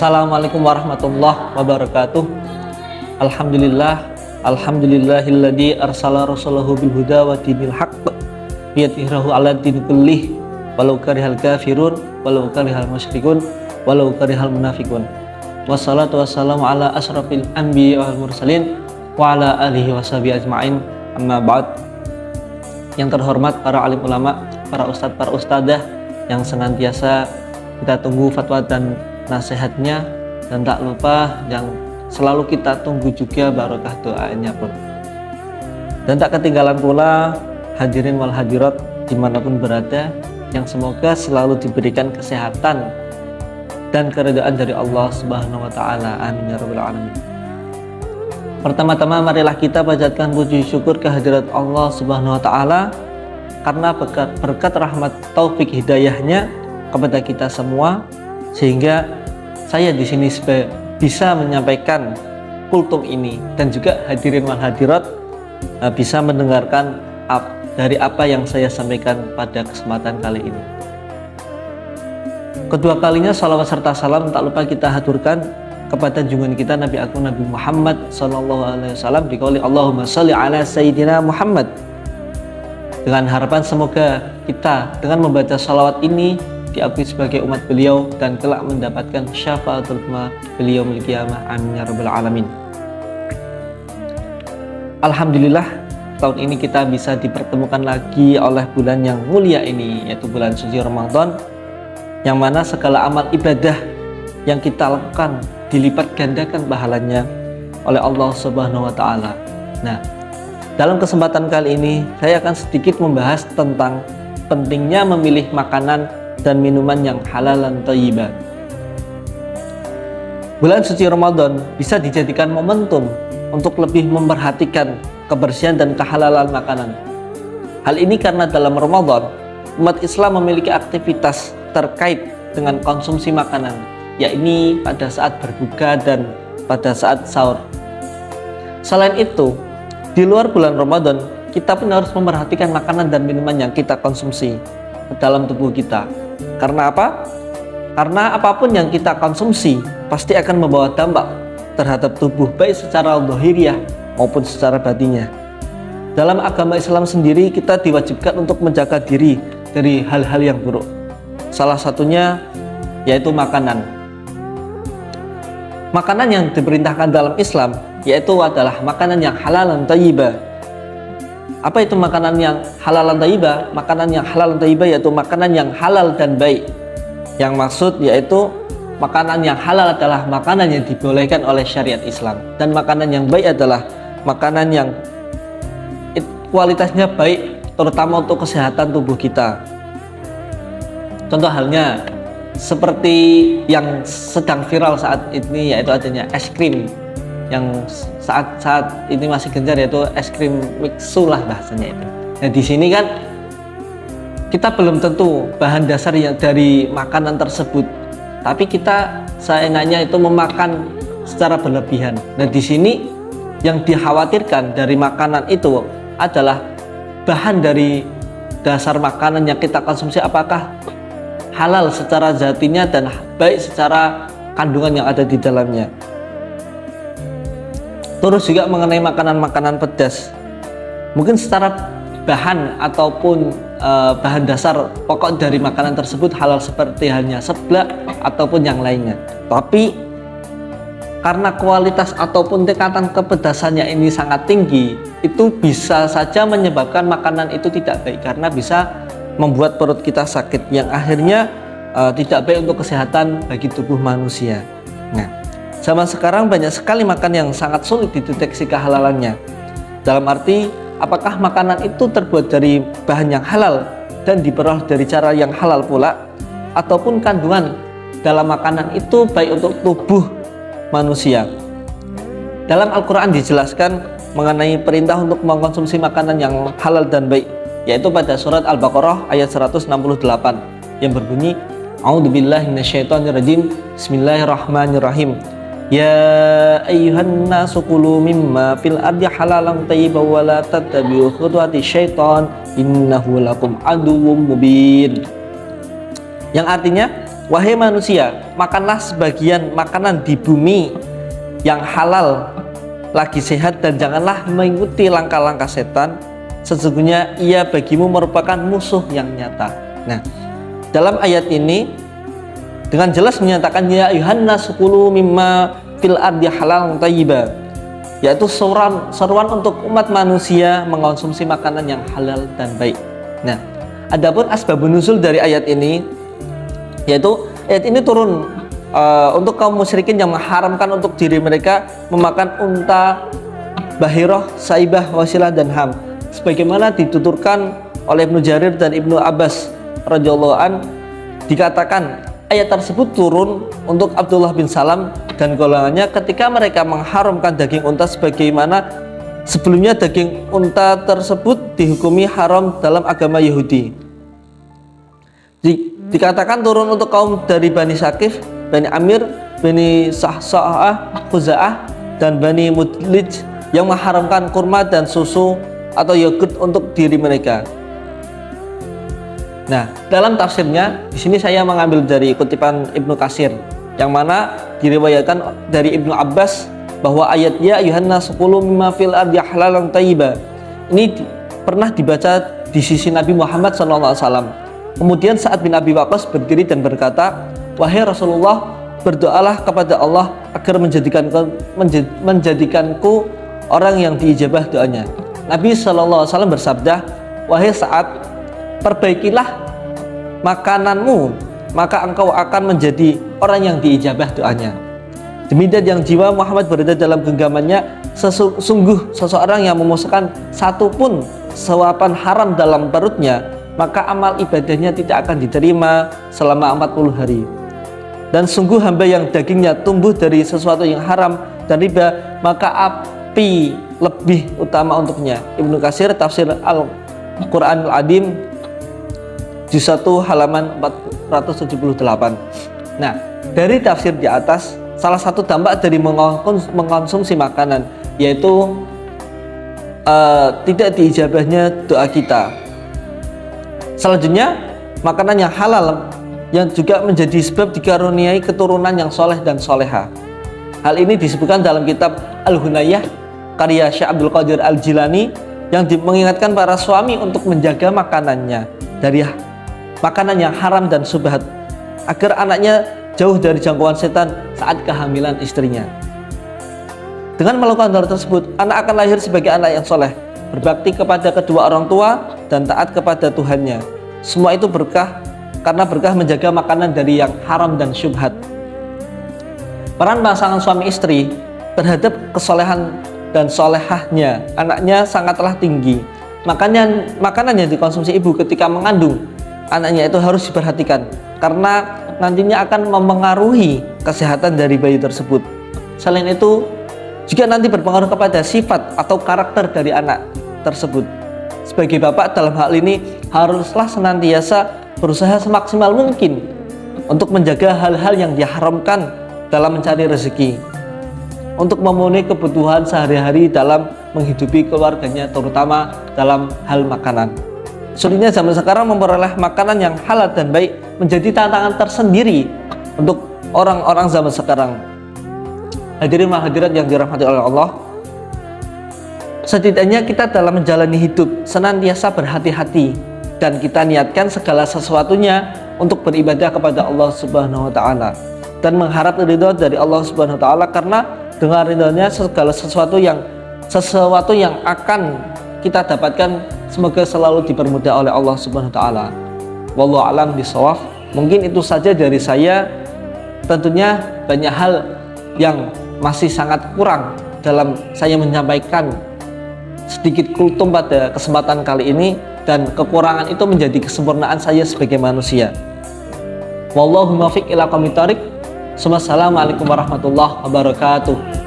Assalamualaikum warahmatullahi wabarakatuh. Alhamdulillahilladzi arsala rasulahu bil huda wa dinil haqq liyudhhirahu 'ala din kullih walau karihal kafirun walau karihal musyrikun walau karihal munafiqun. Wassalatu wassalamu ala asrafil anbiya wal mursalin wa ala alihi washabihi ajmain. Amma ba'd. Yang terhormat para alim ulama, para ustadz, para ustadzah yang senantiasa kita tunggu fatwa dan nasihatnya, dan tak lupa yang selalu kita tunggu juga barokah doanya pun. Dan tak ketinggalan pula hadirin wal hadirat dimanapun berada, yang semoga selalu diberikan kesehatan dan keridhaan dari Allah Subhanahu wa Ta'ala. Amin ya rabbal alamin. Pertama-tama marilah kita panjatkan puji syukur kehadirat Allah Subhanahu wa Ta'ala karena berkat rahmat taufik hidayahnya kepada kita semua, sehingga saya di sini bisa menyampaikan kultum ini, dan juga hadirin wal hadirat bisa mendengarkan dari apa yang saya sampaikan pada kesempatan kali ini. Kedua kalinya salawat serta salam tak lupa kita haturkan kepada junjungan kita Nabi Agung Nabi Muhammad SAW, dikauli Allahumma sholli ala Sayyidina Muhammad, dengan harapan semoga kita dengan membaca salawat ini diakui sebagai umat beliau dan kelak mendapatkan syafaatul beliau yaumil qiyamah. Amin ya rabbal alamin. Alhamdulillah, tahun ini kita bisa dipertemukan lagi oleh bulan yang mulia ini, yaitu bulan suci Ramadan, yang mana segala amal ibadah yang kita lakukan dilipat gandakan pahalanya oleh Allah Subhanahu wa Ta'ala. Nah, dalam kesempatan kali ini saya akan sedikit membahas tentang pentingnya memilih makanan dan minuman yang halal dan thayyibah. Bulan suci Ramadan bisa dijadikan momentum untuk lebih memperhatikan kebersihan dan kehalalan makanan. Hal ini karena dalam Ramadan umat Islam memiliki aktivitas terkait dengan konsumsi makanan, yakni pada saat berbuka dan pada saat sahur. Selain itu, di luar bulan Ramadan kita pun harus memperhatikan makanan dan minuman yang kita konsumsi ke dalam tubuh kita. Karena apa? Karena apapun yang kita konsumsi pasti akan membawa dampak terhadap tubuh, baik secara zahiriyah maupun secara batinnya. Dalam agama Islam sendiri kita diwajibkan untuk menjaga diri dari hal-hal yang buruk. Salah satunya yaitu makanan. Makanan yang diperintahkan dalam Islam yaitu adalah makanan yang halal dan thayyibah. Apa itu makanan yang halal dan thayyibah? Makanan yang halal dan thayyibah yaitu makanan yang halal dan baik. Yang maksud yaitu makanan yang halal adalah makanan yang dibolehkan oleh syariat Islam, dan makanan yang baik adalah makanan yang kualitasnya baik, terutama untuk kesehatan tubuh kita. Contoh halnya seperti yang sedang viral saat ini, yaitu adanya es krim yang saat ini masih gencar, yaitu es krim mixu lah bahasanya itu. Nah, di sini kan kita belum tentu bahan dasar yang dari makanan tersebut, tapi kita sayangnya itu memakan secara berlebihan. Nah, di sini yang dikhawatirkan dari makanan itu adalah bahan dari dasar makanan yang kita konsumsi apakah halal secara zatinya dan baik secara kandungan yang ada di dalamnya. Terus juga mengenai makanan-makanan pedas, mungkin secara bahan ataupun bahan dasar pokok dari makanan tersebut halal seperti halnya seblak ataupun yang lainnya, tapi karena kualitas ataupun tingkatan kepedasannya ini sangat tinggi, itu bisa saja menyebabkan makanan itu tidak baik, karena bisa membuat perut kita sakit yang akhirnya tidak baik untuk kesehatan bagi tubuh manusia. Nah, zaman sekarang banyak sekali makan yang sangat sulit dideteksi kehalalannya. Dalam arti, apakah makanan itu terbuat dari bahan yang halal dan diperoleh dari cara yang halal pula, ataupun kandungan dalam makanan itu baik untuk tubuh manusia. Dalam Al-Quran dijelaskan mengenai perintah untuk mengkonsumsi makanan yang halal dan baik, yaitu pada surat Al-Baqarah ayat 168 yang berbunyi, A'udzubillahi minasyaitonirrajim, Bismillahirrahmanirrahim. Ya ayyuhan nasu kulu mimma fil ardi halalan thayyiban wa la tattabi'u khutuwati syaitan innahu lakum aduwwum mubin. Yang artinya, wahai manusia, makanlah sebagian makanan di bumi yang halal lagi sehat dan janganlah mengikuti langkah-langkah setan, sesungguhnya ia bagimu merupakan musuh yang nyata. Nah, dalam ayat ini dengan jelas menyatakan ya ayyuhan nasu kulu mimma fil ardi halalan thayyiban, yaitu seruan untuk umat manusia mengkonsumsi makanan yang halal dan baik. Nah, adapun asbabun nuzul dari ayat ini, yaitu ayat ini turun untuk kaum musyrikin yang mengharamkan untuk diri mereka memakan unta, bahirah, saibah, wasilah dan ham, sebagaimana dituturkan oleh Ibnu Jarir dan Ibnu Abbas radhiyallahu an. Dikatakan ayat tersebut turun untuk Abdullah bin Salam dan golongannya ketika mereka mengharamkan daging unta, sebagaimana sebelumnya daging unta tersebut dihukumi haram dalam agama Yahudi. Dikatakan turun untuk kaum dari Bani Saqif, Bani Amir, Bani Sa'sa'ah, Khuza'ah, dan Bani Mudlij yang mengharamkan kurma dan susu atau yogurt untuk diri mereka. Nah, dalam tafsirnya di sini saya mengambil dari kutipan Ibnu Katsir, yang mana diriwayatkan dari Ibnu Abbas bahwa ayat ya ayyuhan nasu kulu mimma fil ardi halalan thayyiban ini pernah dibaca di sisi Nabi Muhammad SAW. Kemudian Sa'ad bin Abi Waqqas berdiri dan berkata, wahai Rasulullah, berdoalah kepada Allah agar menjadikanku orang yang diijabah doanya. Nabi SAW bersabda, wahai Sa'ad, perbaikilah makananmu, maka engkau akan menjadi orang yang diijabah doanya. Demikian yang jiwa Muhammad berada dalam genggamannya, sesungguh seseorang yang memusnahkan satu pun suapan haram dalam perutnya, maka amal ibadahnya tidak akan diterima selama 40 hari. Dan sungguh hamba yang dagingnya tumbuh dari sesuatu yang haram dan riba, maka api lebih utama untuknya. Ibnu Katsir tafsir Al-Quran Al-Adim juz 1 halaman 478. Nah, dari tafsir di atas, salah satu dampak dari mengkonsumsi makanan yaitu tidak diijabahnya doa kita. Selanjutnya, makanan yang halal yang juga menjadi sebab dikaruniai keturunan yang soleh dan soleha. Hal ini disebutkan dalam kitab Al-Hunayah karya Syekh Abdul Qadir Al-Jilani yang mengingatkan para suami untuk menjaga makanannya dari makanan yang haram dan syubhat agar anaknya jauh dari jangkauan setan saat kehamilan istrinya. Dengan melakukan hal tersebut, anak akan lahir sebagai anak yang soleh, berbakti kepada kedua orang tua dan taat kepada Tuhannya. Semua itu berkah karena berkah menjaga makanan dari yang haram dan syubhat. Peran pasangan suami istri terhadap kesolehan dan solehahnya anaknya sangatlah tinggi. Makanya makanan yang dikonsumsi ibu ketika mengandung anaknya itu harus diperhatikan karena nantinya akan memengaruhi kesehatan dari bayi tersebut. Selain itu juga nanti berpengaruh kepada sifat atau karakter dari anak tersebut. Sebagai bapak dalam hal ini haruslah senantiasa berusaha semaksimal mungkin untuk menjaga hal-hal yang diharamkan dalam mencari rezeki, untuk memenuhi kebutuhan sehari-hari dalam menghidupi keluarganya, terutama dalam hal makanan. Sulitnya zaman sekarang memperoleh makanan yang halal dan baik menjadi tantangan tersendiri untuk orang-orang zaman sekarang. Hadirin hadirat yang dirahmati oleh Allah, setidaknya kita dalam menjalani hidup senantiasa berhati-hati dan kita niatkan segala sesuatunya untuk beribadah kepada Allah Subhanahu wa taala dan mengharap ridho dari Allah Subhanahu wa taala, karena dengan ridhonya segala sesuatu yang akan kita dapatkan semoga selalu dipermudah oleh Allah Subhanahu wa taala. Wallahu a'lam bishawab. Mungkin itu saja dari saya. Tentunya banyak hal yang masih sangat kurang dalam saya menyampaikan sedikit kultum pada kesempatan kali ini. dan kekurangan itu menjadi kesempurnaan saya sebagai manusia. Wallahu muwaffiq ila aqwamit thoriq. Wassalamualaikum warahmatullahi wabarakatuh.